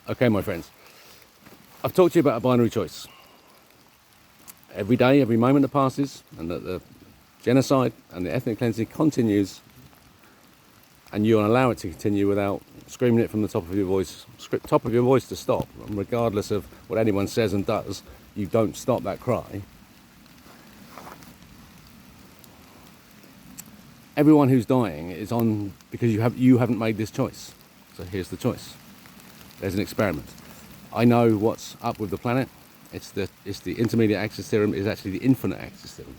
Okay, my friends, I've talked to you about a binary choice. Every day, every moment that passes, and that the genocide and the ethnic cleansing continues, and you allow it to continue without screaming it from the top of your voice, to stop, and regardless of what anyone says and does, you don't stop that cry. Everyone who's dying is on because you haven't made this choice. So here's the choice. There's an experiment. I know what's up with the planet. It's the intermediate axis theorem. Is actually the infinite axis theorem.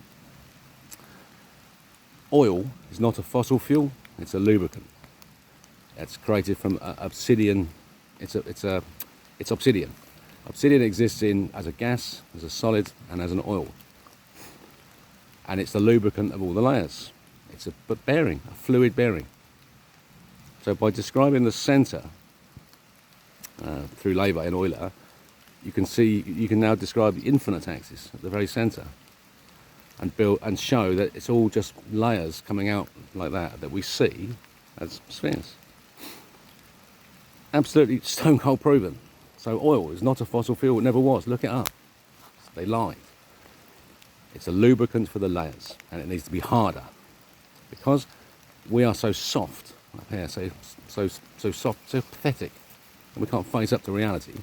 Oil is not a fossil fuel. It's a lubricant. It's created from obsidian. It's obsidian. Obsidian exists as a gas, as a solid, and as an oil. And it's the lubricant of all the layers. It's a bearing, a fluid bearing. So by describing the centre through Levy and Euler, you can now describe the infinite axis at the very centre, and show that it's all just layers coming out like that we see as spheres. Absolutely stone cold proven. So oil is not a fossil fuel. It never was. Look it up. They lied. It's a lubricant for the layers, and it needs to be harder because we are so soft up here, so soft, so pathetic, and we can't face up to reality.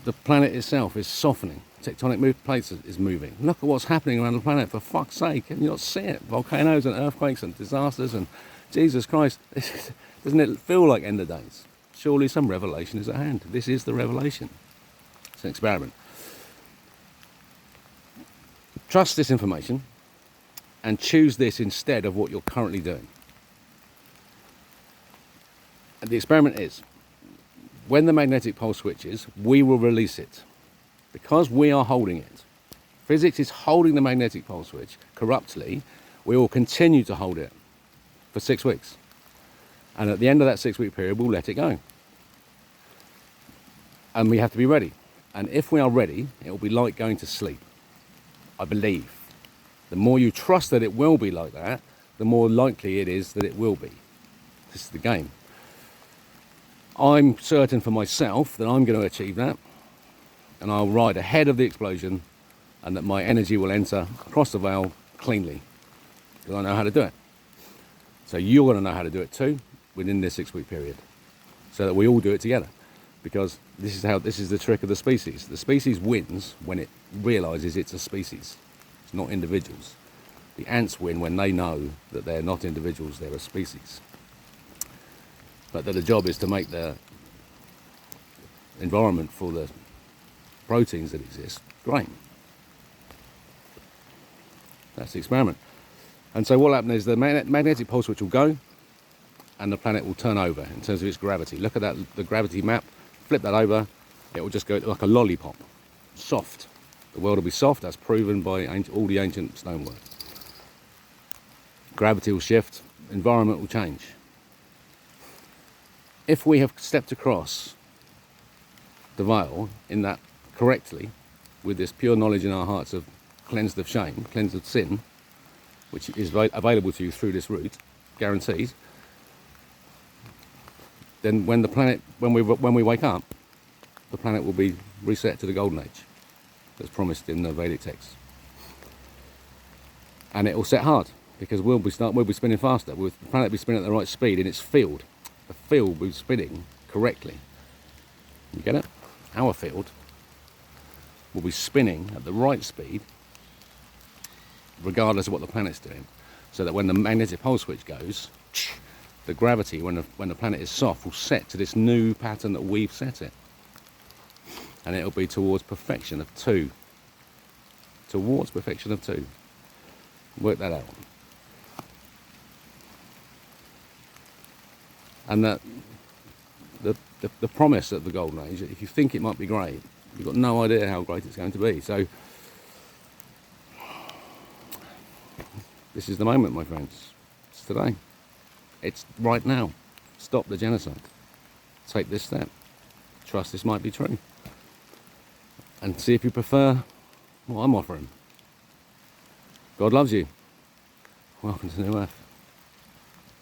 The planet itself is softening. Tectonic plates is moving. Look at what's happening around the planet, for fuck's sake. Can you not see it? Volcanoes and earthquakes and disasters and Jesus Christ. Doesn't it feel like end of days? Surely some revelation is at hand. This is the revelation. It's an experiment. Trust this information and choose this instead of what you're currently doing. And the experiment is, when the magnetic pole switches, we will release it. Because we are holding it. Physics is holding the magnetic pole switch corruptly. We will continue to hold it for 6 weeks. And at the end of that 6-week period, we'll let it go. And we have to be ready. And if we are ready, it will be like going to sleep. I believe. The more you trust that it will be like that, the more likely it is that it will be. This is the game. I'm certain for myself that I'm going to achieve that, and I'll ride ahead of the explosion, and that my energy will enter across the veil cleanly, because I know how to do it. So you're going to know how to do it too within this 6-week period, so that we all do it together, because this is the trick of the species. The species wins when it realizes it's a species. It's not individuals. The ants win when they know that they're not individuals, they're a species. But that the job is to make the environment for the proteins that exist great. That's the experiment. And so what will happen is the magnetic pole switch will go, and the planet will turn over in terms of its gravity. Look at that, the gravity map. Flip that over. It will just go like a lollipop, soft. The world will be soft. That's proven by all the ancient stonework. Gravity will shift. Environment will change. If we have stepped across the veil in that correctly, with this pure knowledge in our hearts of cleansed of shame, cleansed of sin, which is available to you through this route, guaranteed, then when we wake up, the planet will be reset to the golden age that's promised in the Vedic texts. And it will set hard, because we'll be spinning faster. The planet will be spinning at the right speed in its field. The field will be spinning correctly. You get it? Our field will be spinning at the right speed, regardless of what the planet's doing, so that when the magnetic pole switch goes, the gravity, when the planet is soft, will set to this new pattern that we've set it. And it'll be towards perfection of 2. Towards perfection of 2. Work that out. And that the promise of the golden age, if you think it might be great, you've got no idea how great it's going to be. So this is the moment, my friends. It's today. It's right now. Stop the genocide. Take this step. Trust this might be true. And see if you prefer what I'm offering. God loves you. Welcome to New Earth.